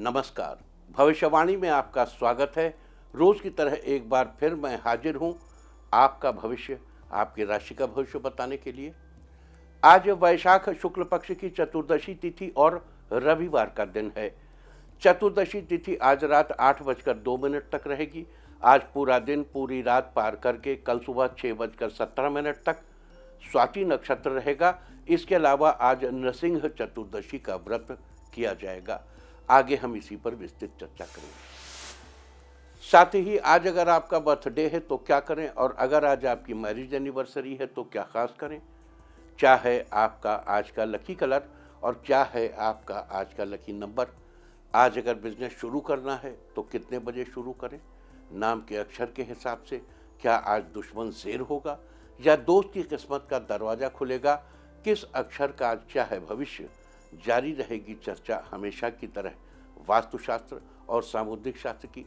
नमस्कार। भविष्यवाणी में आपका स्वागत है। रोज की तरह एक बार फिर मैं हाजिर हूं आपका भविष्य, आपकी राशि का भविष्य बताने के लिए। आज वैशाख शुक्ल पक्ष की चतुर्दशी तिथि और रविवार का दिन है। चतुर्दशी तिथि आज रात 8:02 तक रहेगी। आज पूरा दिन पूरी रात पार करके कल सुबह 6:17 तक स्वाति नक्षत्र रहेगा। इसके अलावा आज नृसिंह चतुर्दशी का व्रत किया जाएगा। आगे हम इसी पर विस्तृत चर्चा करेंगे। साथ ही आज अगर आपका बर्थडे है तो क्या करें, और अगर आज आपकी मैरिज एनिवर्सरी है तो क्या खास करें, क्या है आपका आज का लकी कलर और क्या है आपका आज का लकी नंबर। आज अगर बिजनेस शुरू करना है तो कितने बजे शुरू करें, नाम के अक्षर के हिसाब से क्या आज दुश्मन शेर होगा या दोस्त की किस्मत का दरवाजा खुलेगा, किस अक्षर का आज क्या है भविष्य। जारी रहेगी चर्चा हमेशा की तरह वास्तुशास्त्र और सामुद्रिक शास्त्र की।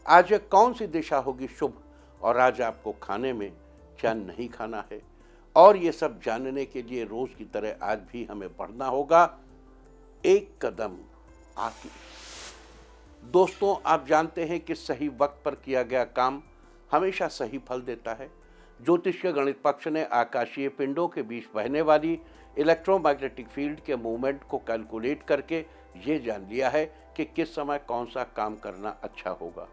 आज कौन सी दिशा होगी शुभ और आज आपको खाने में क्या नहीं खाना है, और ये सब जानने के लिए रोज की तरह आज भी हमें बढ़ना होगा एक कदम आगे। दोस्तों, आप जानते हैं कि सही वक्त पर किया गया काम हमेशा सही फल देता है। ज्योतिष के गणित पक्ष ने आकाशीय पिंडों के बीच बहने वाली इलेक्ट्रोमैग्नेटिक फील्ड के मूवमेंट को कैलकुलेट करके ये जान लिया है कि किस समय कौन सा काम करना अच्छा होगा।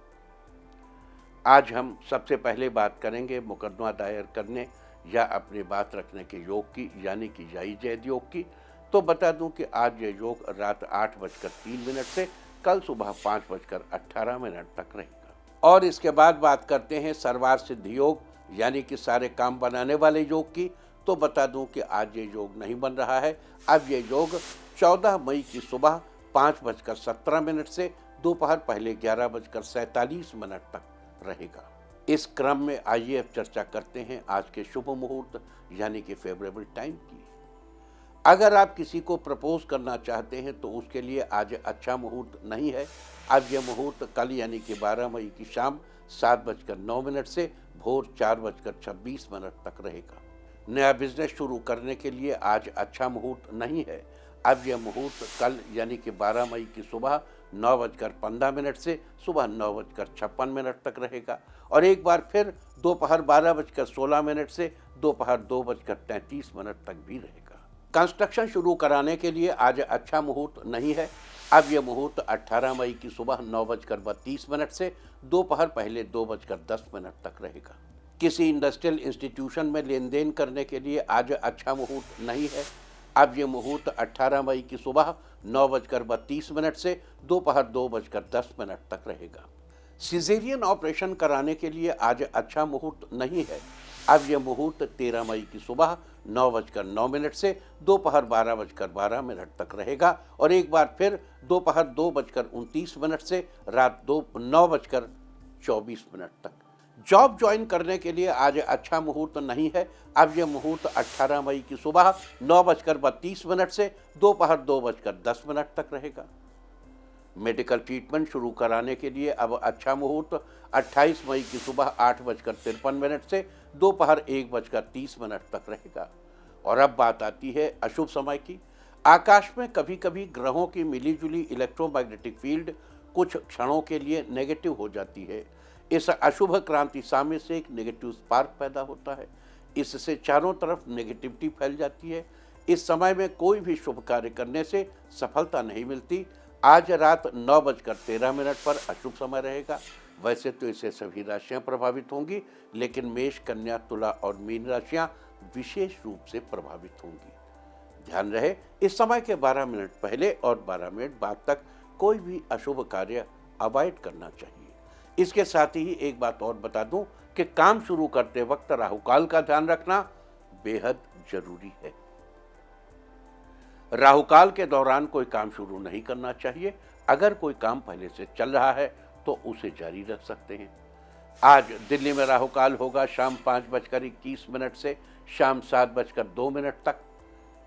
आज हम सबसे पहले बात करेंगे मुकदमा दायर करने या अपनी बात रखने के योग की, यानी कि जाई जैद योग की। तो बता दूं कि आज ये योग रात 8:03 से कल सुबह 5:18 तक रहेगा। और इसके बाद बात करते हैं सर्वार सिद्धि योग, यानी कि सारे काम बनाने वाले योग की। तो बता दूं कि आज ये योग नहीं बन रहा है। अब ये योग 14 मई की सुबह 5:17 से दोपहर पहले 11:47 तक रहेगा। इस क्रम में आइए अब चर्चा करते हैं आज के शुभ मुहूर्त यानी कि फेवरेबल टाइम की। अगर आप किसी को प्रपोज करना चाहते हैं तो उसके लिए आज अच्छा मुहूर्त नहीं है। अब यह मुहूर्त कल यानी कि 12 मई की शाम 7:09 से भोर 4:26 तक रहेगा। नया बिजनेस शुरू करने के लिए आज अच्छा मुहूर्त नहीं है। अब यह मुहूर्त कल यानी कि 12 मई की सुबह 9:15 से सुबह 9:56 तक रहेगा, और एक बार फिर दोपहर 12:16 से दोपहर 2:33 तक भी रहेगा। कंस्ट्रक्शन शुरू कराने के लिए आज अच्छा मुहूर्त नहीं है। अब यह मुहूर्त 18 मई की सुबह 9:32 से दोपहर पहले 2:10 तक रहेगा। किसी इंडस्ट्रियल इंस्टीट्यूशन में लेन देन करने के लिए आज अच्छा मुहूर्त नहीं है। अब यह मुहूर्त 18 मई की सुबह 9:32 से दोपहर 2:10 तक रहेगा। सिजेरियन ऑपरेशन कराने के लिए आज अच्छा मुहूर्त नहीं है। अब यह मुहूर्त 13 मई की सुबह 9:09 से दोपहर 12:12 तक रहेगा, और एक बार फिर दोपहर 2:29 से रात 9:24 तक। जॉब ज्वाइन करने के लिए आज अच्छा मुहूर्त नहीं है। अब यह मुहूर्त 18 मई की सुबह 9:32 से दोपहर 2:10 तक रहेगा। मेडिकल ट्रीटमेंट शुरू कराने के लिए अब अच्छा मुहूर्त 28 मई की सुबह 8:53 से दोपहर 1:30 तक रहेगा। और अब बात आती है अशुभ समय की। आकाश में कभी कभी ग्रहों की मिलीजुली इलेक्ट्रोमैग्नेटिक फील्ड कुछ क्षणों के लिए नेगेटिव हो जाती है। इस अशुभ क्रांति साम्य से एक नेगेटिव स्पार्क पैदा होता है। इससे चारों तरफ नेगेटिविटी फैल जाती है। इस समय में कोई भी शुभ कार्य करने से सफलता नहीं मिलती। आज रात 9:13 पर अशुभ समय रहेगा। वैसे तो इससे सभी राशियां प्रभावित होंगी, लेकिन मेष, कन्या, तुला और मीन राशियां विशेष रूप से प्रभावित होंगी। ध्यान रहे, इस समय के 12 मिनट पहले और 12 मिनट बाद तक कोई भी अशुभ कार्य अवॉइड करना चाहिए। इसके साथ ही एक बात और बता दूं कि काम शुरू करते वक्त राहुकाल का ध्यान रखना बेहद जरूरी है। राहुकाल के दौरान कोई काम शुरू नहीं करना चाहिए। अगर कोई काम पहले से चल रहा है तो उसे जारी रख सकते हैं। आज दिल्ली में राहुकाल होगा शाम 5:21 से शाम 7:02 तक।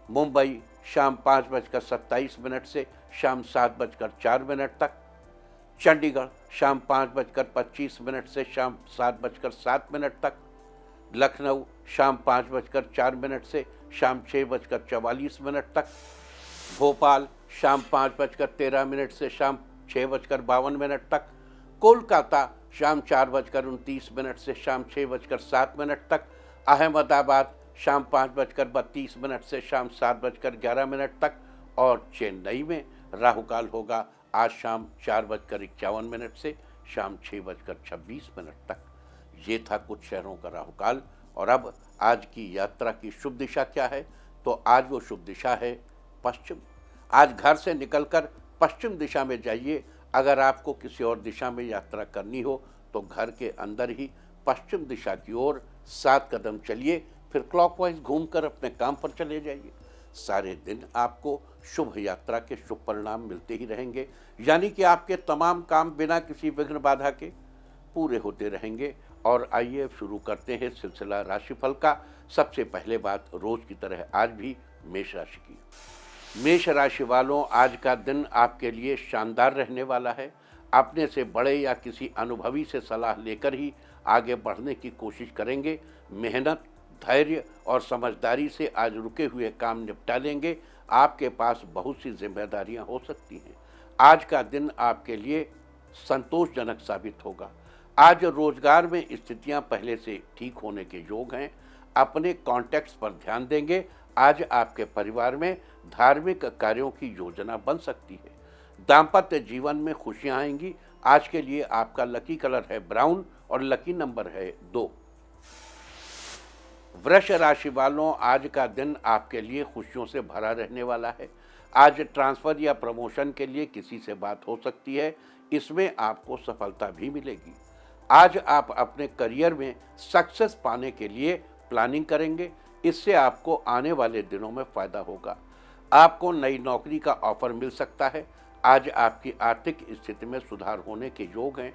मुंबई शाम 5:27 से शाम 7:04 तक। चंडीगढ़ शाम 5:25 से शाम 7:07 तक। लखनऊ शाम 5:04 से शाम 6:44 तक। भोपाल शाम 5:13 से शाम 6:52 तक, कोलकाता शाम 4:29 से शाम 6:07 तक, अहमदाबाद शाम 5:32 से शाम 7:11 तक और चेन्नई में राहु काल होगा आज शाम 4:51 से शाम 6:26 तक। ये था कुछ शहरों का राहु काल। और अब आज की यात्रा की शुभ दिशा क्या है? तो आज वो शुभ दिशा है पश्चिम। आज घर से निकलकर पश्चिम दिशा में जाइए। अगर आपको किसी और दिशा में यात्रा करनी हो तो घर के अंदर ही पश्चिम दिशा की ओर 7 कदम चलिए, फिर क्लॉकवाइज घूमकर अपने काम पर चले जाइए। सारे दिन आपको शुभ यात्रा के शुभ परिणाम मिलते ही रहेंगे, यानी कि आपके तमाम काम बिना किसी विघ्न बाधा के पूरे होते रहेंगे। और आइए शुरू करते हैं सिलसिला राशिफल का। सबसे पहले बात रोज की तरह आज भी मेष राशि की। मेष राशि वालों, आज का दिन आपके लिए शानदार रहने वाला है। अपने से बड़े या किसी अनुभवी से सलाह लेकर ही आगे बढ़ने की कोशिश करेंगे। मेहनत, धैर्य और समझदारी से आज रुके हुए काम निपटा लेंगे। आपके पास बहुत सी जिम्मेदारियां हो सकती हैं। आज का दिन आपके लिए संतोषजनक साबित होगा। आज रोजगार में स्थितियां पहले से ठीक होने के योग हैं। अपने कॉन्टैक्ट्स पर ध्यान देंगे। आज आपके परिवार में धार्मिक कार्यों की योजना बन सकती है। दाम्पत्य जीवन में खुशियां आएंगी। आज के लिए आपका लकी कलर है ब्राउन और लकी नंबर है 2। वृष राशि वालों, आज का दिन आपके लिए खुशियों से भरा रहने वाला है। आज ट्रांसफर या प्रमोशन के लिए किसी से बात हो सकती है। इसमें आपको सफलता भी मिलेगी। आज आप अपने करियर में सक्सेस पाने के लिए प्लानिंग करेंगे। इससे आपको आने वाले दिनों में फायदा होगा। आपको नई नौकरी का ऑफर मिल सकता है। आज आपकी आर्थिक स्थिति में सुधार होने के योग हैं।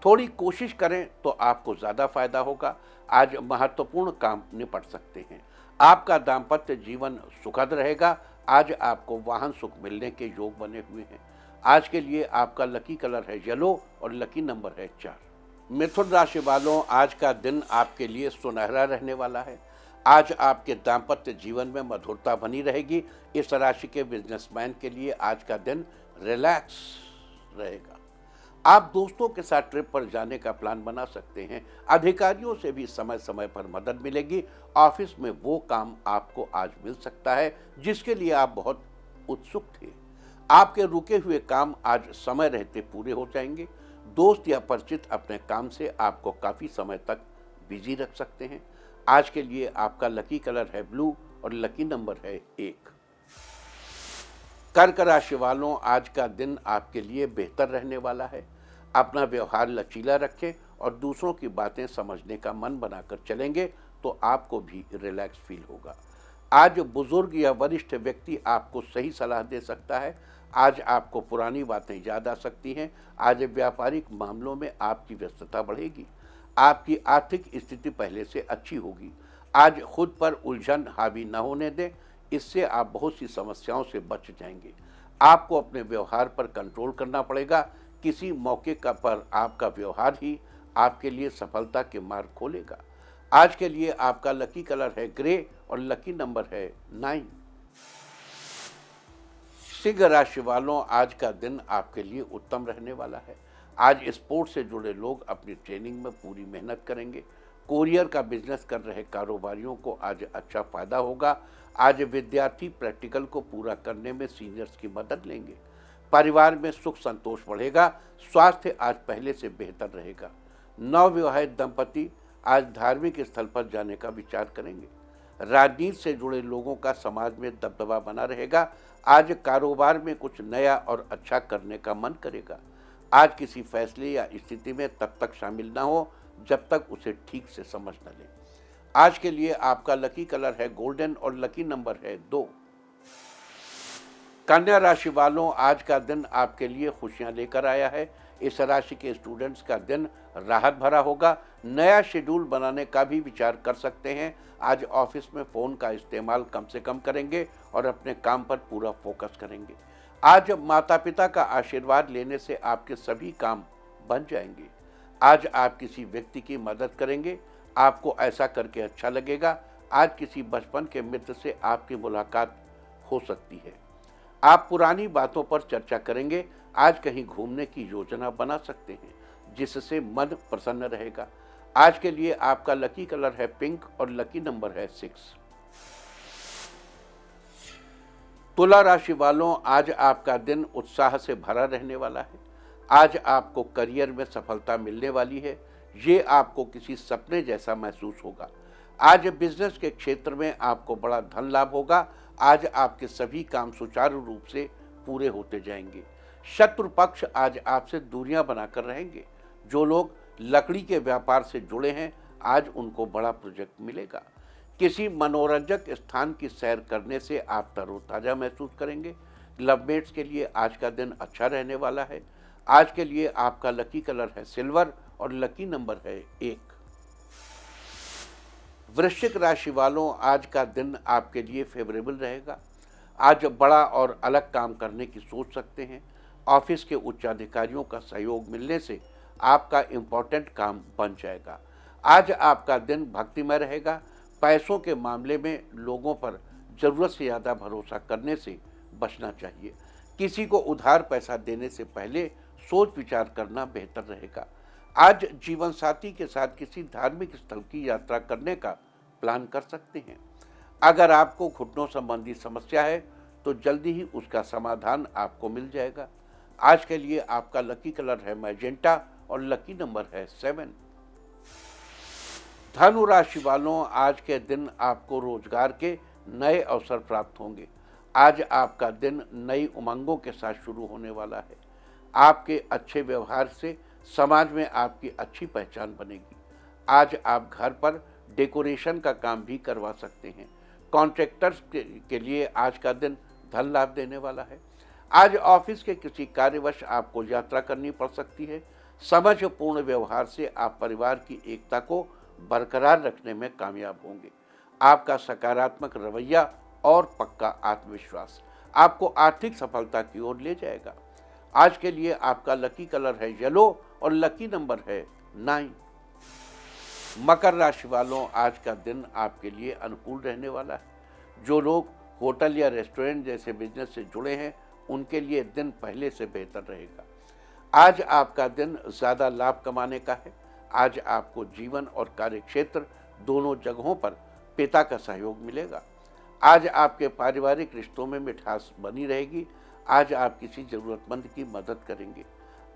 थोड़ी कोशिश करें तो आपको ज़्यादा फायदा होगा। आज महत्वपूर्ण काम निपट सकते हैं। आपका दाम्पत्य जीवन सुखद रहेगा। आज आपको वाहन सुख मिलने के योग बने हुए हैं। आज के लिए आपका लकी कलर है येलो और लकी नंबर है 4। मिथुन राशि वालों, आज का दिन आपके लिए सुनहरा रहने वाला है। आज आपके दाम्पत्य जीवन में मधुरता बनी रहेगी। इस राशि के बिजनेसमैन के लिए आज का दिन रिलैक्स रहेगा। आप दोस्तों के साथ ट्रिप पर जाने का प्लान बना सकते हैं। अधिकारियों से भी समय समय पर मदद मिलेगी। ऑफिस में वो काम आपको आज मिल सकता है जिसके लिए आप बहुत उत्सुक थे। आपके रुके हुए काम आज समय रहते पूरे हो जाएंगे। दोस्त या परिचित अपने काम से आपको काफ़ी समय तक बिजी रख सकते हैं। आज के लिए आपका लकी कलर है ब्लू और लकी नंबर है 1। कर्क राशि वालों, आज का दिन आपके लिए बेहतर रहने वाला है। अपना व्यवहार लचीला रखें और दूसरों की बातें समझने का मन बनाकर चलेंगे तो आपको भी रिलैक्स फील होगा। आज बुजुर्ग या वरिष्ठ व्यक्ति आपको सही सलाह दे सकता है। आज आपको पुरानी बातें याद आ सकती हैं। आज व्यापारिक मामलों में आपकी व्यस्तता बढ़ेगी। आपकी आर्थिक स्थिति पहले से अच्छी होगी। आज खुद पर उलझन हावी न होने दें। इससे आप बहुत सी समस्याओं से बच जाएंगे। आपको अपने व्यवहार पर कंट्रोल करना पड़ेगा। किसी मौके का पर आपका व्यवहार ही आपके लिए सफलता के मार्ग खोलेगा। आज के लिए आपका लकी कलर है ग्रे और लकी नंबर है 9। सिंह राशि वालों, आज का दिन आपके लिए उत्तम रहने वाला है। आज स्पोर्ट्स से जुड़े लोग अपनी ट्रेनिंग में पूरी मेहनत करेंगे। कोरियर का बिजनेस कर रहे कारोबारियों को आज अच्छा फायदा होगा। आज विद्यार्थी प्रैक्टिकल को पूरा करने में सीनियर्स की मदद लेंगे। परिवार में सुख संतोष बढ़ेगा। स्वास्थ्य आज पहले से बेहतर रहेगा। नवविवाहित दंपति आज धार्मिक स्थल पर जाने का विचार करेंगे। राजनीति से जुड़े लोगों का समाज में दबदबा बना रहेगा। आज कारोबार में कुछ नया और अच्छा करने का मन करेगा। आज किसी फैसले या स्थिति में तब तक शामिल ना हो जब तक उसे ठीक से समझ न लें। आज के लिए आपका लकी कलर है गोल्डन और लकी नंबर है 2। कन्या राशि वालों, आज का दिन आपके लिए खुशियां लेकर आया है। इस राशि के स्टूडेंट्स का दिन राहत भरा होगा। नया शेड्यूल बनाने का भी विचार कर सकते हैं। आज ऑफिस में फ़ोन का इस्तेमाल कम से कम करेंगे और अपने काम पर पूरा फोकस करेंगे। आज माता पिता का आशीर्वाद लेने से आपके सभी काम बन जाएंगे। आज आप किसी व्यक्ति की मदद करेंगे। आपको ऐसा करके अच्छा लगेगा। आज किसी बचपन के मित्र से आपकी मुलाकात हो सकती है। आप पुरानी बातों पर चर्चा करेंगे। आज कहीं घूमने की योजना बना सकते हैं, जिससे मन प्रसन्न रहेगा। आज के लिए आपका लकी कलर है पिंक और लकी नंबर है 6। तुला राशि वालों, आज आपका दिन उत्साह से भरा रहने वाला है। आज आपको करियर में सफलता मिलने वाली है। ये आपको किसी सपने जैसा महसूस होगा। आज बिजनेस के क्षेत्र में आपको बड़ा धन लाभ होगा। आज आपके सभी काम सुचारू रूप से पूरे होते जाएंगे। शत्रु पक्ष आज आपसे दूरियां बनाकर रहेंगे। जो लोग लकड़ी के व्यापार से जुड़े हैं, आज उनको बड़ा प्रोजेक्ट मिलेगा। किसी मनोरंजक स्थान की सैर करने से आप तरोताजा महसूस करेंगे। लवमेट्स के लिए आज का दिन अच्छा रहने वाला है। आज के लिए आपका लकी कलर है सिल्वर और लकी नंबर है 1। वृश्चिक राशि वालों, आज का दिन आपके लिए फेवरेबल रहेगा। आज बड़ा और अलग काम करने की सोच सकते हैं। ऑफिस के उच्च अधिकारियों का सहयोग मिलने से आपका इम्पोर्टेंट काम बन जाएगा। आज आपका दिन भक्तिमय रहेगा। पैसों के मामले में लोगों पर ज़रूरत से ज़्यादा भरोसा करने से बचना चाहिए। किसी को उधार पैसा देने से पहले सोच विचार करना बेहतर रहेगा। आज जीवन साथी के साथ किसी धार्मिक स्थल की यात्रा करने का प्लान कर सकते हैं। अगर आपको घुटनों संबंधी समस्या है तो जल्दी ही उसका समाधान आपको मिल जाएगा। आज के लिए आपका लकी कलर है मैजेंटा और लकी नंबर है 7। धनु राशि वालों, आज के दिन आपको रोजगार के नए अवसर प्राप्त होंगे। आज आपका दिन नई उमंगों के साथ शुरू होने वाला है। आपके अच्छे व्यवहार से समाज में आपकी अच्छी पहचान बनेगी। आज आप घर पर डेकोरेशन का काम भी करवा सकते हैं। कॉन्ट्रैक्टर्स के लिए आज का दिन धन लाभ देने वाला है। आज ऑफिस के किसी कार्यवश आपको यात्रा करनी पड़ सकती है। समझपूर्ण व्यवहार से आप परिवार की एकता को बरकरार रखने में कामयाब होंगे। आपका सकारात्मक रवैया और पक्का आत्मविश्वास आपको आर्थिक सफलता की ओर ले जाएगा। आज के लिए आपका लकी कलर है येलो और लकी नंबर है 9। मकर राशि वालों, आज का दिन आपके लिए अनुकूल रहने वाला है। जो लोग होटल या रेस्टोरेंट जैसे बिजनेस से जुड़े हैं, उनके लिए दिन पहले से बेहतर रहेगा। आज आपका दिन ज़्यादा लाभ कमाने का है। आज आपको जीवन और कार्य क्षेत्र दोनों जगहों पर पिता का सहयोग मिलेगा। आज आपके पारिवारिक रिश्तों में मिठास बनी रहेगी। आज आप किसी ज़रूरतमंद की मदद करेंगे।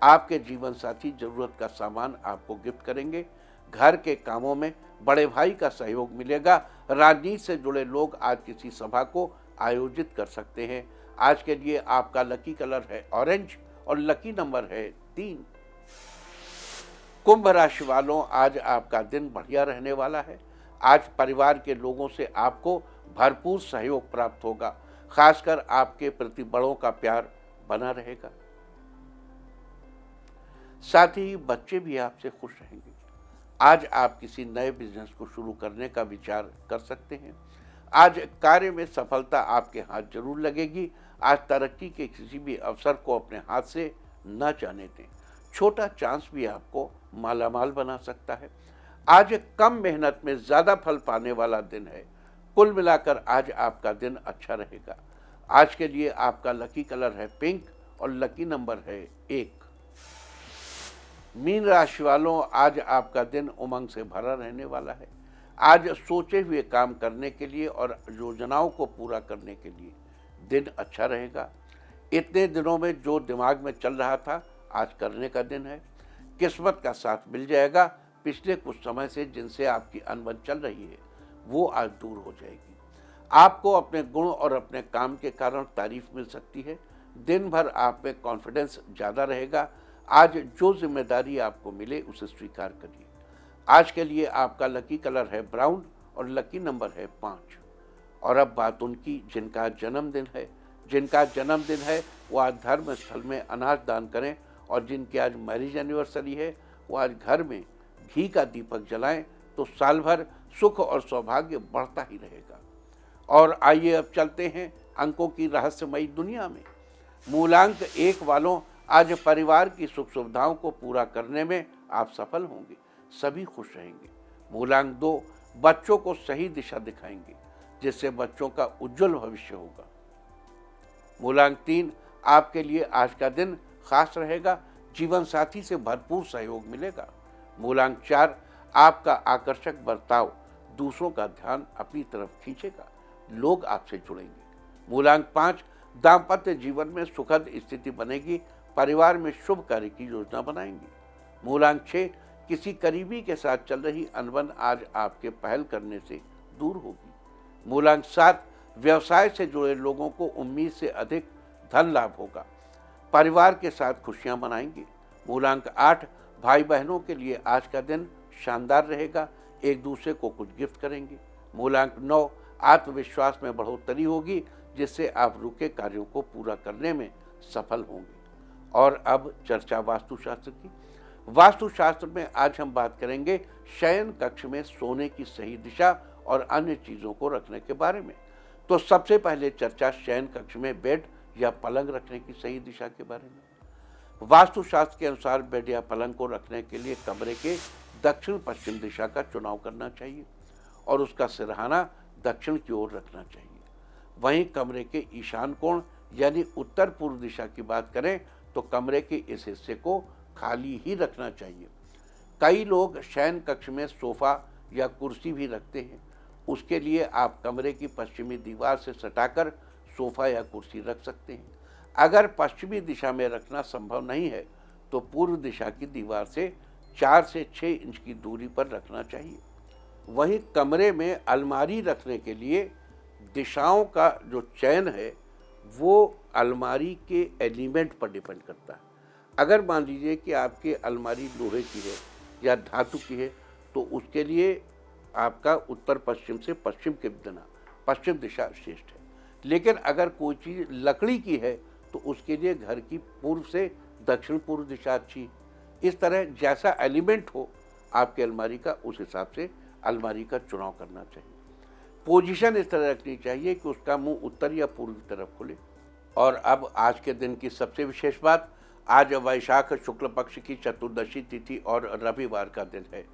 आपके जीवन साथी ज़रूरत का सामान आपको गिफ्ट करेंगे। घर के कामों में बड़े भाई का सहयोग मिलेगा। राजनीति से जुड़े लोग आज किसी सभा को आयोजित कर सकते हैं। आज के लिए आपका लकी कलर है ऑरेंज और लकी नंबर है 3। कुंभ राशि वालों, आज आपका दिन बढ़िया रहने वाला है। आज परिवार के लोगों से आपको भरपूर सहयोग प्राप्त होगा। खासकर आपके प्रति बड़ों का प्यार बना रहेगा। साथ ही बच्चे भी आपसे खुश रहेंगे। आज आप किसी नए बिजनेस को शुरू करने का विचार कर सकते हैं। आज कार्य में सफलता आपके हाथ जरूर लगेगी। आज तरक्की के किसी भी अवसर को अपने हाथ से न जाने दें। छोटा चांस भी आपको मालामाल बना सकता है। आज कम मेहनत में ज़्यादा फल पाने वाला दिन है। कुल मिलाकर आज आपका दिन अच्छा रहेगा। आज के लिए आपका लकी कलर है पिंक और लकी नंबर है 1। मीन राशि वालों, आज आपका दिन उमंग से भरा रहने वाला है। आज सोचे हुए काम करने के लिए और योजनाओं को पूरा करने के लिए दिन अच्छा रहेगा। इतने दिनों में जो दिमाग में चल रहा था, आज करने का दिन है। किस्मत का साथ मिल जाएगा। पिछले कुछ समय से जिनसे आपकी अनबन चल रही है, वो आज दूर हो जाएगी। आपको अपने गुण और अपने काम के कारण तारीफ मिल सकती है। दिन भर आप में कॉन्फिडेंस ज़्यादा रहेगा। आज जो जिम्मेदारी आपको मिले उसे स्वीकार करिए। आज के लिए आपका लकी कलर है ब्राउन और लकी नंबर है 5। और अब बात उनकी जिनका जन्मदिन है वो आज धर्म स्थल में अनाज दान करें। और जिनकी आज मैरिज एनिवर्सरी है, वो आज घर में घी का दीपक जलाएं, तो साल भर सुख और सौभाग्य बढ़ता ही रहेगा। और आइए अब चलते हैं अंकों की रहस्यमयी दुनिया में। मूलांक 1 वालों, आज परिवार की सुख सुविधाओं को पूरा करने में आप सफल होंगे। सभी खुश रहेंगे। मूलांक 2, बच्चों को सही दिशा दिखाएंगे, जिससे बच्चों का उज्जवल भविष्य होगा। मूलांक 3, आपके लिए आज का दिन खास रहेगा, जीवन साथी से भरपूर सहयोग मिलेगा। मूलांक 4, आपका आकर्षक बर्ताव दूसरों का ध्यान अपनी तरफ खींचेगा, लोग आपसे जुड़ेंगे। मूलांक 5, दाम्पत्य जीवन में सुखद स्थिति बनेगी, परिवार में शुभ कार्य की योजना बनाएंगे। मूलांक 6, किसी करीबी के साथ चल रही अनबन आज आपके पहल करने से दूर होगी। मूलांक 7, व्यवसाय से जुड़े लोगों को उम्मीद से अधिक धन लाभ होगा, परिवार के साथ खुशियां मनाएंगे। मूलांक 8, भाई बहनों के लिए आज का दिन शानदार रहेगा, एक दूसरे को कुछ गिफ्ट करेंगे। मूलांक 9, आत्मविश्वास में बढ़ोतरी होगी, जिससे आप रुके कार्यों को पूरा करने में सफल होंगे। और अब चर्चा वास्तुशास्त्र की। वास्तुशास्त्र में आज हम बात करेंगे शयन कक्ष में सोने की सही दिशा और अन्य चीजों को रखने के बारे में। तो सबसे पहले चर्चा शयन कक्ष में बेड या पलंग रखने की सही दिशा के बारे में। वास्तुशास्त्र के अनुसार बेड या पलंग को रखने के लिए कमरे के दक्षिण पश्चिम दिशा का चुनाव करना चाहिए और उसका सिरहाना दक्षिण की ओर रखना चाहिए। वहीं कमरे के ईशान कोण यानी उत्तर पूर्व दिशा की बात करें तो कमरे के इस हिस्से को खाली ही रखना चाहिए। कई लोग शयन कक्ष में सोफा या कुर्सी भी रखते हैं, उसके लिए आप कमरे की पश्चिमी दीवार से सटाकर सोफा या कुर्सी रख सकते हैं। अगर पश्चिमी दिशा में रखना संभव नहीं है तो पूर्व दिशा की दीवार से 4 से 6 इंच की दूरी पर रखना चाहिए। वहीं कमरे में अलमारी रखने के लिए दिशाओं का जो चयन है वो अलमारी के एलिमेंट पर डिपेंड करता है। अगर मान लीजिए कि आपकी अलमारी लोहे की है या धातु की है तो उसके लिए आपका उत्तर पश्चिम से पश्चिम दिशा श्रेष्ठ है। लेकिन अगर कोई चीज़ लकड़ी की है तो उसके लिए घर की पूर्व से दक्षिण पूर्व दिशा अच्छी है। इस तरह जैसा एलिमेंट हो आपके अलमारी का, उस हिसाब से अलमारी का चुनाव करना चाहिए। पोजीशन इस तरह रखनी चाहिए कि उसका मुंह उत्तर या पूर्व की तरफ खुले। और अब आज के दिन की सबसे विशेष बात, आज वैशाख शुक्ल पक्ष की चतुर्दशी तिथि और रविवार का दिन है।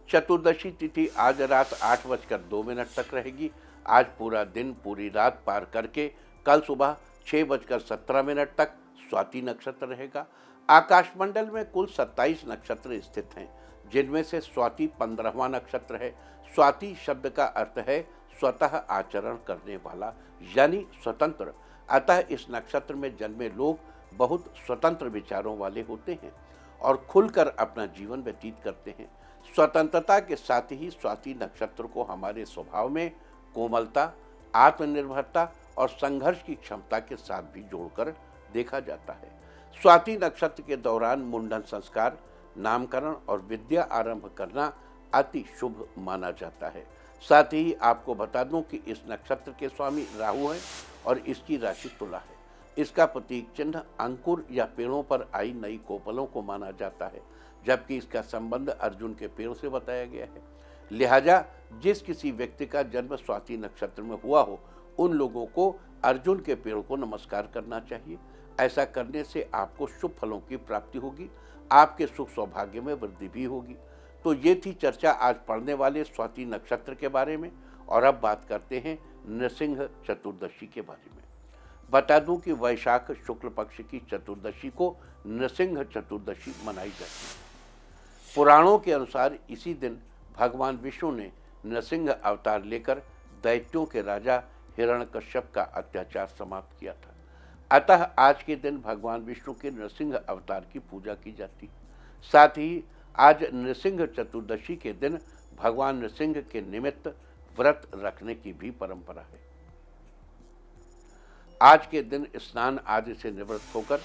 चतुर्दशी तिथि आज रात 8:02 तक रहेगी। आज पूरा दिन पूरी रात पार करके कल सुबह 6:17 तक स्वाति नक्षत्र रहेगा। आकाशमंडल में कुल 27 नक्षत्र स्थित हैं, जिनमें से स्वाति 15वां नक्षत्र है। स्वाति शब्द का अर्थ है स्वतः आचरण करने वाला यानी स्वतंत्र। अतः इस नक्षत्र में जन्मे लोग बहुत स्वतंत्र विचारों वाले होते हैं और खुलकर अपना जीवन व्यतीत करते हैं। स्वतंत्रता के साथ ही स्वाति नक्षत्र को हमारे स्वभाव में कोमलता, आत्मनिर्भरता और संघर्ष की क्षमता के साथ भी जोड़कर देखा जाता है। स्वाति नक्षत्र के दौरान मुंडन संस्कार, नामकरण और विद्या आरंभ करना अति शुभ माना जाता है। साथ ही आपको बता दूं कि इस नक्षत्र के स्वामी राहु हैं और इसकी राशि तुला है। इसका प्रतीक चिन्ह अंकुर या पेड़ों पर आई नई कोपलों को माना जाता है, जबकि इसका संबंध अर्जुन के पेड़ से बताया गया है। लिहाजा जिस किसी व्यक्ति का जन्म स्वाति नक्षत्र में हुआ हो, उन लोगों को अर्जुन के पेड़ को नमस्कार करना चाहिए। ऐसा करने से आपको शुभ फलों की प्राप्ति होगी, आपके सुख सौभाग्य में वृद्धि भी होगी। तो ये थी चर्चा आज पढ़ने वाले स्वाति नक्षत्र के बारे में। और अब बात करते हैं नृसिंह चतुर्दशी के बारे में। बता दूं कि वैशाख शुक्ल पक्ष की चतुर्दशी को नृसिंह चतुर्दशी मनाई जाती है। पुराणों के अनुसार इसी दिन भगवान विष्णु ने नृसिंह अवतार लेकर दैत्यों के राजा हिरण्यकश्यप का अत्याचार समाप्त किया था। अतः आज के दिन भगवान विष्णु के नृसिंह अवतार की पूजा की जाती है। साथ ही आज नृसिंह चतुर्दशी के दिन भगवान नृसिंह के निमित्त व्रत रखने की भी परंपरा है। आज के दिन स्नान आदि से निवृत्त होकर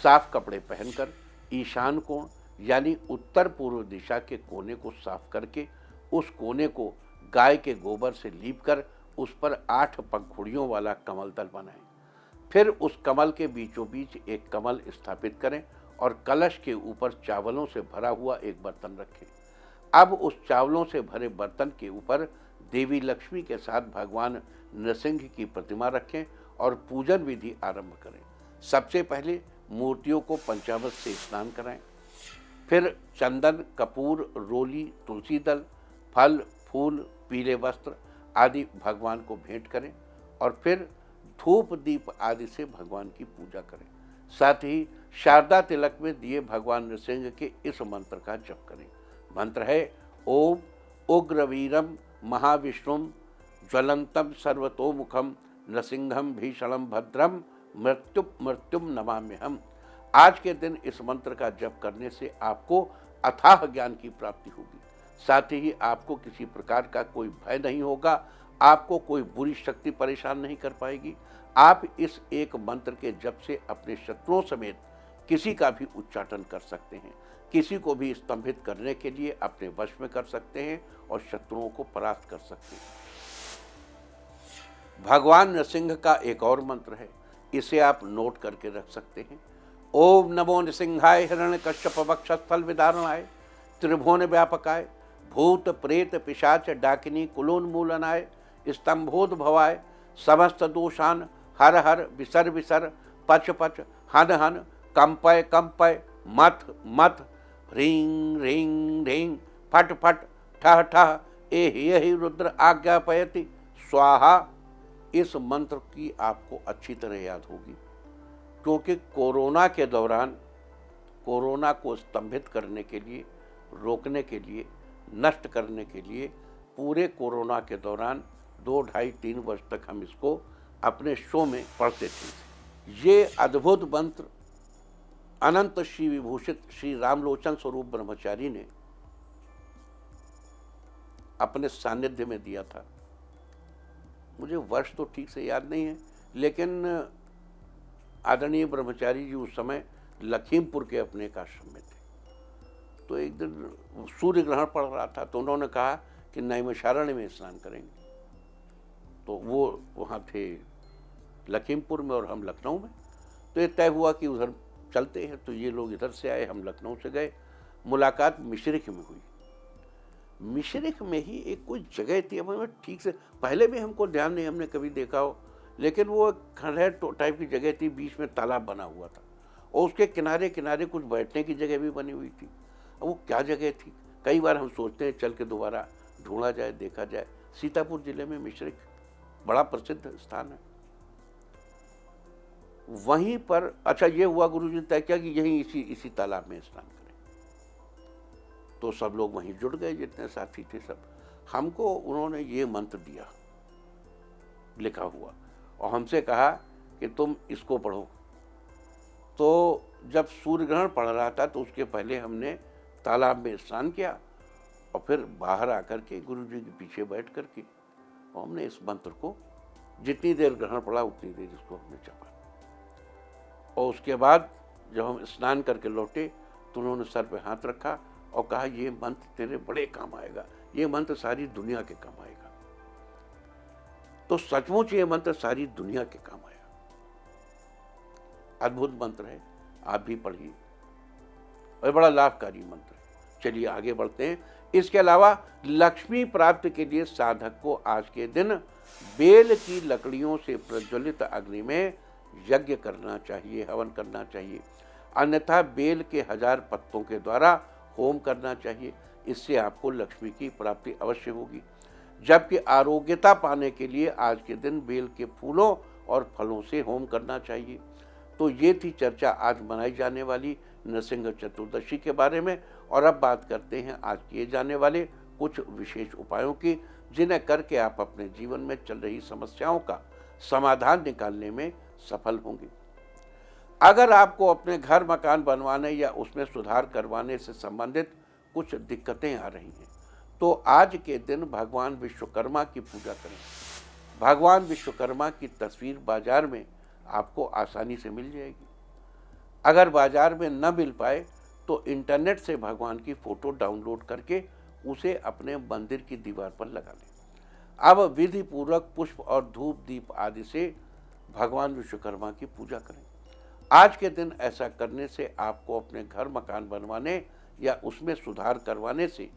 साफ कपड़े पहनकर ईशान कोण यानी उत्तर पूर्व दिशा के कोने को साफ करके उस कोने को गाय के गोबर से लीपकर उस पर 8 पंखुड़ियों वाला कमल दल बनाएं। फिर उस कमल के बीचों बीच एक कमल स्थापित करें और कलश के ऊपर चावलों से भरा हुआ एक बर्तन रखें। अब उस चावलों से भरे बर्तन के ऊपर देवी लक्ष्मी के साथ भगवान नृसिंह की प्रतिमा रखें और पूजन विधि आरंभ करें। सबसे पहले मूर्तियों को पंचामृत से स्नान कराएं, फिर चंदन, कपूर, रोली, तुलसी दल, फल, फूल, पीले वस्त्र आदि भगवान को भेंट करें और फिर धूप दीप आदि से भगवान की पूजा करें। साथ ही शारदा तिलक में दिए भगवान नृसिंह के इस मंत्र का जप करें। मंत्र है ओम उग्रवीरम महाविष्णुम ज्वलंतम सर्वतोमुखम नृसिंहम भीषणम भद्रम मृत्युम नमाम्यहम्। आज के दिन इस मंत्र का जप करने से आपको अथाह ज्ञान की प्राप्ति होगी। साथ ही आपको किसी प्रकार का कोई भय नहीं होगा, आपको कोई बुरी शक्ति परेशान नहीं कर पाएगी। आप इस एक मंत्र के जप से अपने शत्रुओं समेत किसी का भी उच्चाटन कर सकते हैं, किसी को भी स्तंभित करने के लिए अपने वश में कर सकते हैं और शत्रुओं को परास्त कर सकते हैं। भगवान नृसिंह का एक और मंत्र है, इसे आप नोट करके रख सकते हैं। ओम नमो नृसिंहाय हिरण्यकश्यप वक्षस्थल विदारणाय त्रिभुवन व्यापकाय भूत प्रेत पिशाच डाकिनी कुलोन्मूलनाय स्तंभोद्भवाय समस्त दोषान हर हर विसर विसर पच पच हन हन कंपय कंपय मथ मथ ह्रीं ह्रीं ह्रीं फट फट ठह ठह यही रुद्र आज्ञापयति स्वाहा। इस मंत्र की आपको अच्छी तरह याद होगी, क्योंकि कोरोना के दौरान कोरोना को स्तंभित करने के लिए, रोकने के लिए, नष्ट करने के लिए पूरे कोरोना के दौरान 2, 2.5, 3 वर्ष तक हम इसको अपने शो में पढ़ते थे। ये अद्भुत मंत्र अनंत श्री विभूषित श्री रामलोचन स्वरूप ब्रह्मचारी ने अपने सानिध्य में दिया था। मुझे वर्ष तो ठीक से याद नहीं है, लेकिन आदरणीय ब्रह्मचारी जी उस समय लखीमपुर के अपने एक आश्रम में थे। तो एक दिन सूर्य ग्रहण पड़ रहा था, तो उन्होंने कहा कि नैमिषारण्य में स्नान करेंगे। तो वो वहाँ थे लखीमपुर में और हम लखनऊ में। तो ये तय हुआ कि उधर चलते हैं। तो ये लोग इधर से आए, हम लखनऊ से गए। मुलाकात मिश्रिख में हुई। मिश्रिख में ही एक कोई जगह थी, अब हमें ठीक से पहले भी हमको ध्यान नहीं, हमने कभी देखा हो, लेकिन वो खंडहर टाइप की जगह थी, बीच में तालाब बना हुआ था और उसके किनारे किनारे कुछ बैठने की जगह भी बनी हुई थी। अब वो क्या जगह थी, कई बार हम सोचते हैं चल के दोबारा ढूंढा जाए, देखा जाए। सीतापुर जिले में मिश्रिख बड़ा प्रसिद्ध स्थान है। वहीं पर अच्छा ये हुआ, गुरुजी ने तय किया कि यहीं इसी तालाब में स्नान करें। तो सब लोग वहीं जुट गए, जितने साथी थे सब। हमको उन्होंने ये मंत्र दिया लिखा हुआ और हमसे कहा कि तुम इसको पढ़ो। तो जब सूर्य ग्रहण पड़ रहा था तो उसके पहले हमने तालाब में स्नान किया और फिर बाहर आकर के गुरुजी के पीछे बैठ कर के और हमने इस मंत्र को जितनी देर ग्रहण पड़ा उतनी देर इसको हमने जपा। और उसके बाद जब हम स्नान करके लौटे तो उन्होंने सर पे हाथ रखा और कहा ये मंत्र तेरे बड़े काम आएगा, ये मंत्र सारी दुनिया के काम आएगा। तो सचमुच ये मंत्र सारी दुनिया के काम आया। अद्भुत मंत्र है, आप भी पढ़िए और बड़ा लाभकारी मंत्र है। चलिए आगे बढ़ते हैं। इसके अलावा लक्ष्मी प्राप्ति के लिए साधक को आज के दिन बेल की लकड़ियों से प्रज्वलित अग्नि में यज्ञ करना चाहिए, हवन करना चाहिए, अन्यथा बेल के 1000 पत्तों के द्वारा होम करना चाहिए। इससे आपको लक्ष्मी की प्राप्ति अवश्य होगी। जबकि आरोग्यता पाने के लिए आज के दिन बेल के फूलों और फलों से होम करना चाहिए। तो ये थी चर्चा आज मनाई जाने वाली नृसिंह चतुर्दशी के बारे में। और अब बात करते हैं आज किए जाने वाले कुछ विशेष उपायों की, जिन्हें करके आप अपने जीवन में चल रही समस्याओं का समाधान निकालने में सफल होंगे। अगर आपको अपने घर मकान बनवाने या उसमें सुधार करवाने से संबंधित कुछ दिक्कतें आ रही हैं तो आज के दिन भगवान विश्वकर्मा की पूजा करें। भगवान विश्वकर्मा की तस्वीर बाजार में आपको आसानी से मिल जाएगी। अगर बाजार में न मिल पाए तो इंटरनेट से भगवान की फोटो डाउनलोड करके उसे अपने मंदिर की दीवार पर लगा लें। अब विधि पूर्वक पुष्प और धूप दीप आदि से भगवान विश्वकर्मा की पूजा करें। आज के दिन ऐसा करने से आपको अपने घर मकान बनवाने या उसमें सुधार करवाने से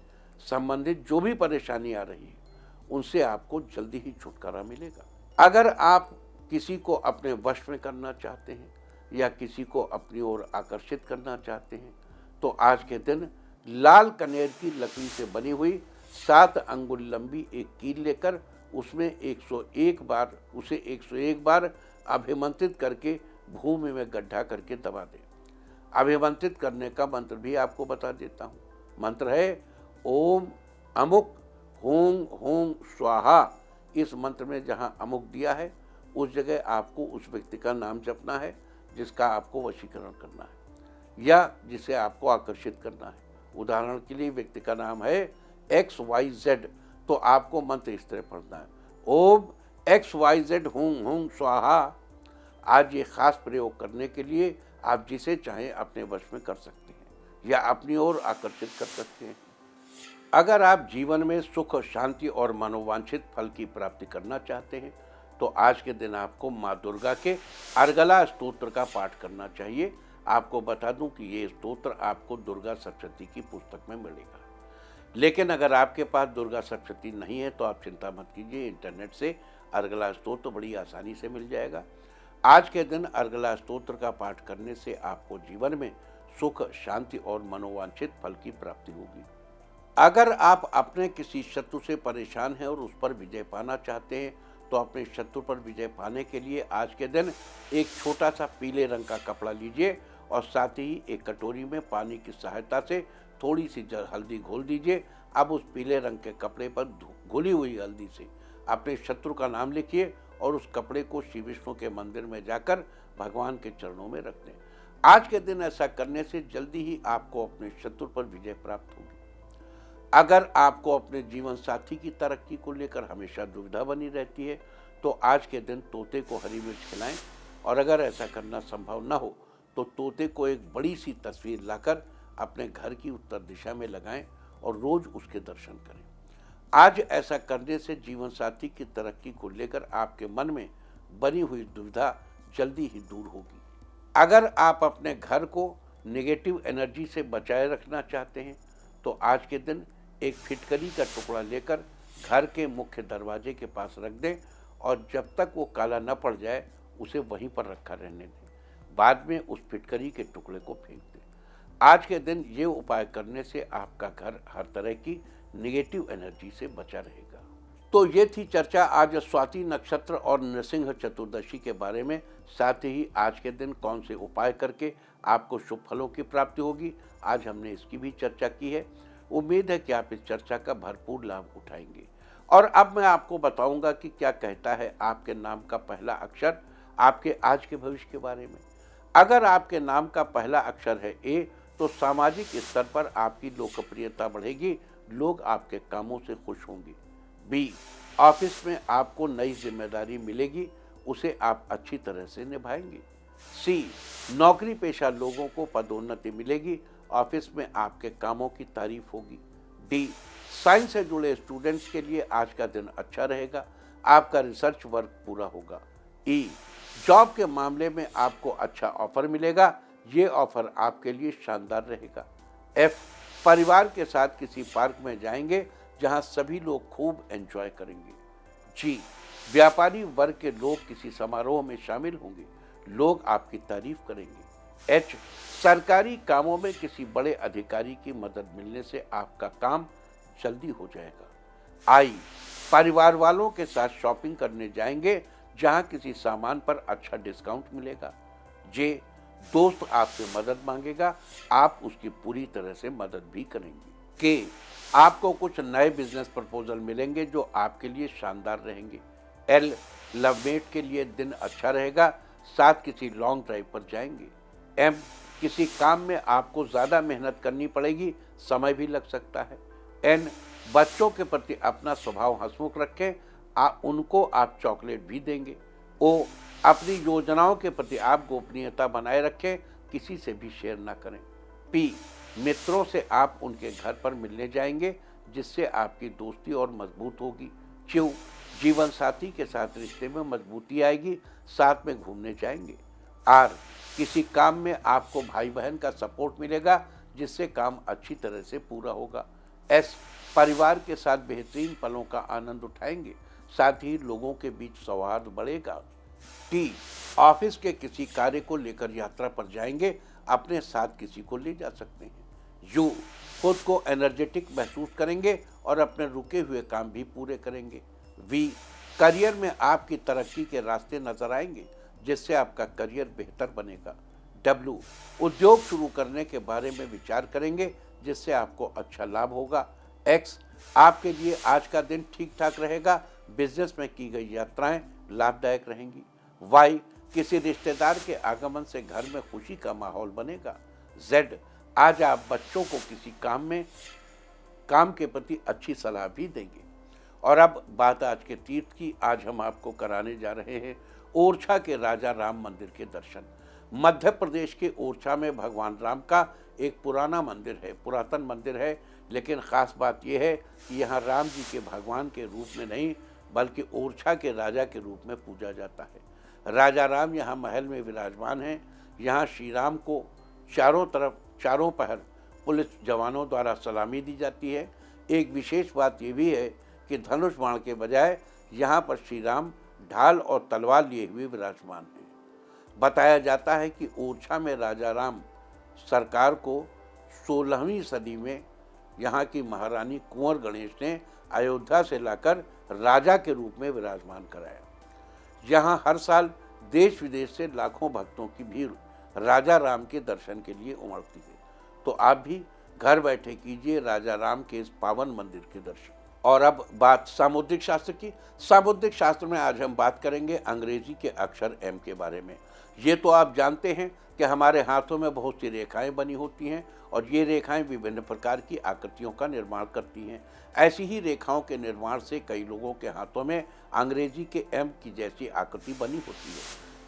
संबंधित जो भी परेशानी आ रही है उनसे आपको जल्दी ही छुटकारा मिलेगा। अगर आप किसी को अपने वश में करना चाहते हैं या किसी को अपनी ओर आकर्षित करना चाहते हैं तो आज के दिन लाल कनेर की लकड़ी से बनी हुई 7 अंगुल लंबी एक कील लेकर उसमें 101 बार अभिमंत्रित करके भूमि में गड्ढा करके दबा दें। अभिमंत्रित करने का मंत्र भी आपको बता देता हूँ। मंत्र है ओम अमुक हूं हूं स्वाहा। इस मंत्र में जहाँ अमुक दिया है उस जगह आपको उस व्यक्ति का नाम जपना है जिसका आपको वशीकरण करना है या जिसे आपको आकर्षित करना है। उदाहरण के लिए व्यक्ति का नाम है XYZ, तो आपको मंत्र इस तरह पढ़ना है ओम XYZ हूं हूं स्वाहा। आज ये खास प्रयोग करने के लिए आप जिसे चाहें अपने वश में कर सकते हैं या अपनी ओर आकर्षित कर सकते हैं। अगर आप जीवन में सुख, शांति और मनोवांछित फल की प्राप्ति करना चाहते हैं तो आज के दिन आपको माँ दुर्गा के अर्गला स्तोत्र का पाठ करना चाहिए। आपको बता दूं कि ये स्तोत्र आपको दुर्गा सप्तशती की पुस्तक में मिलेगा। लेकिन अगर आपके पास दुर्गा सप्तशती नहीं है तो आप चिंता मत कीजिए, इंटरनेट से अर्गला स्तोत्र बड़ी आसानी से मिल जाएगा। आज के दिन अर्गला स्तोत्र का पाठ करने से आपको जीवन में सुख, शांति और मनोवांछित फल की प्राप्ति होगी। अगर आप अपने किसी शत्रु से परेशान हैं और उस पर विजय पाना चाहते हैं तो अपने शत्रु पर विजय पाने के लिए आज के दिन एक छोटा सा पीले रंग का कपड़ा लीजिए और साथ ही एक कटोरी में पानी की सहायता से थोड़ी सी हल्दी घोल दीजिए। अब उस पीले रंग के कपड़े पर घुली हुई हल्दी से अपने शत्रु का नाम लिखिए और उस कपड़े को श्री विष्णु के मंदिर में जाकर भगवान के चरणों में रख दें। आज के दिन ऐसा करने से जल्दी ही आपको अपने शत्रु पर विजय प्राप्त होगी। अगर आपको अपने जीवन साथी की तरक्की को लेकर हमेशा दुविधा बनी रहती है तो आज के दिन तोते को हरी मिर्च खिलाएं और अगर ऐसा करना संभव न हो तो तोते को एक बड़ी सी तस्वीर लाकर अपने घर की उत्तर दिशा में लगाएं और रोज उसके दर्शन करें। आज ऐसा करने से जीवन साथी की तरक्की को लेकर आपके मन में बनी हुई दुविधा जल्दी ही दूर होगी। अगर आप अपने घर को नेगेटिव एनर्जी से बचाए रखना चाहते हैं तो आज के दिन एक फिटकरी का टुकड़ा लेकर घर के मुख्य दरवाजे के पास रख दें और जब तक वो काला न पड़ जाए उसे वहीं पर रखा रहने दें। बाद में उस फिटकरी के टुकड़े को फेंक दें। आज के दिन ये उपाय करने से आपका घर हर तरह की नेगेटिव एनर्जी से बचा रहेगा। तो ये थी चर्चा आज स्वाति नक्षत्र और नृसिंह चतुर्दशी के बारे में। साथ ही आज के दिन कौन से उपाय करके आपको शुभ फलों की प्राप्ति होगी, आज हमने इसकी भी चर्चा की है। उम्मीद है कि आप इस चर्चा का भरपूर लाभ उठाएंगे। और अब मैं आपको बताऊंगा कि क्या कहता है आपके नाम का पहला अक्षर आपके आज के भविष्य के बारे में। अगर आपके नाम का पहला अक्षर है ए तो सामाजिक स्तर पर आपकी लोकप्रियता बढ़ेगी, लोग आपके कामों से खुश होंगे। बी, ऑफिस में आपको नई जिम्मेदारी मिलेगी, उसे आप अच्छी तरह से निभाएंगे। सी, नौकरी पेशा लोगों को पदोन्नति मिलेगी, ऑफिस में आपके कामों की तारीफ होगी। डी, साइंस से जुड़े स्टूडेंट्स के लिए आज का दिन अच्छा रहेगा, आपका रिसर्च वर्क पूरा होगा। ई, जॉब के मामले में आपको अच्छा ऑफर मिलेगा, ये ऑफर आपके लिए शानदार रहेगा। एफ, परिवार के साथ किसी पार्क में जाएंगे जहां सभी लोग खूब एंजॉय करेंगे। जी, व्यापारी वर्ग के लोग किसी समारोह में शामिल होंगे, लोग आपकी तारीफ करेंगे। एच, सरकारी कामों में किसी बड़े अधिकारी की मदद मिलने से आपका काम जल्दी हो जाएगा। आई, परिवार वालों के साथ शॉपिंग करने जाएंगे जहां किसी सामान पर अच्छा डिस्काउंट मिलेगा। जे, दोस्त आपसे मदद मांगेगा, आप उसकी पूरी तरह से मदद भी करेंगे। के, आपको कुछ नए बिजनेस प्रपोजल मिलेंगे जो आपके लिए शानदार रहेंगे। एल, लवमेट के लिए दिन अच्छा रहेगा, साथ किसी लॉन्ग ड्राइव पर जाएंगे। एम, किसी काम में आपको ज़्यादा मेहनत करनी पड़ेगी, समय भी लग सकता है। एन, बच्चों के प्रति अपना स्वभाव हंसमुख रखें, उनको आप चॉकलेट भी देंगे। ओ, अपनी योजनाओं के प्रति आप गोपनीयता बनाए रखें, किसी से भी शेयर ना करें। पी, मित्रों से आप उनके घर पर मिलने जाएंगे जिससे आपकी दोस्ती और मजबूत होगी। क्यू, जीवन साथी के साथ रिश्ते में मजबूती आएगी, साथ में घूमने जाएंगे। आर, किसी काम में आपको भाई बहन का सपोर्ट मिलेगा जिससे काम अच्छी तरह से पूरा होगा। एस, परिवार के साथ बेहतरीन पलों का आनंद उठाएंगे, साथ ही लोगों के बीच सौहार्द बढ़ेगा। टी, ऑफिस के किसी कार्य को लेकर यात्रा पर जाएंगे, अपने साथ किसी को ले जा सकते हैं। यू, खुद को एनर्जेटिक महसूस करेंगे और अपने रुके हुए काम भी पूरे करेंगे। वी, करियर में आपकी तरक्की के रास्ते नजर आएंगे, जिससे आपका करियर बेहतर बनेगा। W, उद्योग शुरू करने के बारे में विचार करेंगे जिससे आपको अच्छा लाभ होगा। X, आपके लिए आज का दिन ठीक ठाक रहेगा, बिजनेस में की गई यात्राएं लाभदायक रहेंगी। Y, किसी रिश्तेदार के आगमन से घर में खुशी का माहौल बनेगा। Z, आज आप बच्चों को किसी काम के प्रति अच्छी सलाह भी देंगे। और अब बात आज के तीर्थ की। आज हम आपको कराने जा रहे हैं ओरछा के राजा राम मंदिर के दर्शन। मध्य प्रदेश के ओरछा में भगवान राम का एक पुराना मंदिर है, पुरातन मंदिर है, लेकिन ख़ास बात यह है कि यहाँ राम जी के भगवान के रूप में नहीं बल्कि ओरछा के राजा के रूप में पूजा जाता है। राजा राम यहाँ महल में विराजमान हैं। यहाँ श्री राम को चारों पहर पुलिस जवानों द्वारा सलामी दी जाती है। एक विशेष बात ये भी है कि धनुष बाण के बजाय यहाँ पर श्री राम ढाल और तलवार लिए हुए विराजमान हैं। बताया जाता है कि ओरछा में राजा राम सरकार को 16वीं सदी में यहाँ की महारानी कुंवर गणेश ने अयोध्या से लाकर राजा के रूप में विराजमान कराया। यहाँ हर साल देश विदेश से लाखों भक्तों की भीड़ राजा राम के दर्शन के लिए उमड़ती है। तो आप भी घर बैठे कीजिए राजा राम के इस पावन मंदिर के दर्शन। और अब बात सामुद्रिक शास्त्र की। सामुद्रिक शास्त्र में आज हम बात करेंगे अंग्रेजी के अक्षर M के बारे में। ये तो आप जानते हैं कि हमारे हाथों में बहुत सी रेखाएं बनी होती हैं और ये रेखाएं विभिन्न प्रकार की आकृतियों का निर्माण करती हैं। ऐसी ही रेखाओं के निर्माण से कई लोगों के हाथों में अंग्रेजी के M की जैसी आकृति बनी होती है।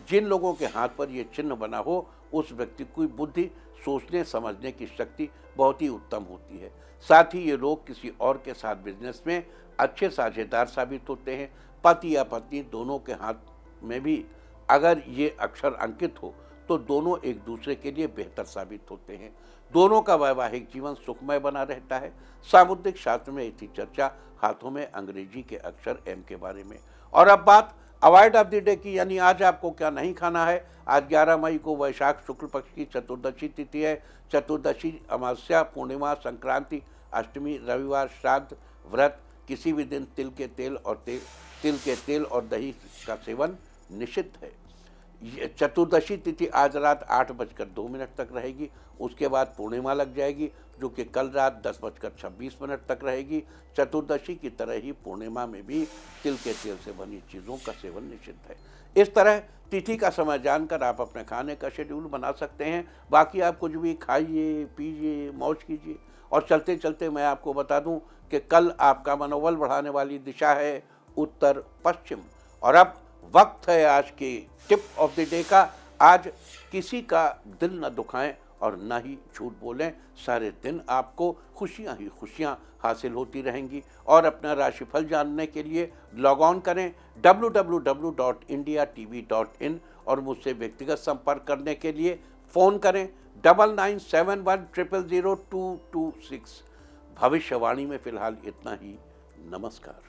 जिन लोगों के हाथ पर ये चिन्ह बना हो उस व्यक्ति की बुद्धि, सोचने समझने की शक्ति बहुत ही उत्तम होती है। साथ ही ये लोग किसी और के साथ बिजनेस में अच्छे साझेदार साबित होते हैं। पति या पत्नी दोनों के हाथ में भी अगर ये अक्षर अंकित हो तो दोनों एक दूसरे के लिए बेहतर साबित होते हैं। दोनों का वैवाहिक जीवन सुखमय बना रहता है। सामुद्रिक शास्त्र में इसी चर्चा हाथों में अंग्रेजी के अक्षर M के बारे में। और अब बात अवॉइड ऑफ द डे की, यानी आज आपको क्या नहीं खाना है। आज 11 मई को वैशाख शुक्ल पक्ष की चतुर्दशी तिथि है। चतुर्दशी, अमावस्या, पूर्णिमा, संक्रांति, अष्टमी, रविवार, श्राद्ध, व्रत, किसी भी दिन तिल के तेल और दही का सेवन निषिद्ध है। चतुर्दशी तिथि आज रात 8:02 तक रहेगी। उसके बाद पूर्णिमा लग जाएगी जो कि कल रात 10:26 तक रहेगी। चतुर्दशी की तरह ही पूर्णिमा में भी तिल के तेल से बनी चीज़ों का सेवन निषिद्ध है। इस तरह तिथि का समय जानकर आप अपने खाने का शेड्यूल बना सकते हैं। बाकी आप कुछ भी खाइए, पीजिए, मौज कीजिए। और चलते चलते मैं आपको बता दूं कि कल आपका मनोबल बढ़ाने वाली दिशा है उत्तर पश्चिम। और अब वक्त है आज की टिप ऑफ द डे का। आज किसी का दिल न दुखाएं और न ही झूठ बोलें। सारे दिन आपको खुशियां ही खुशियां हासिल होती रहेंगी। और अपना राशिफल जानने के लिए लॉग ऑन करें www.indiatv.in और मुझसे व्यक्तिगत संपर्क करने के लिए फ़ोन करें 9971000226। भविष्यवाणी में फ़िलहाल इतना ही। नमस्कार।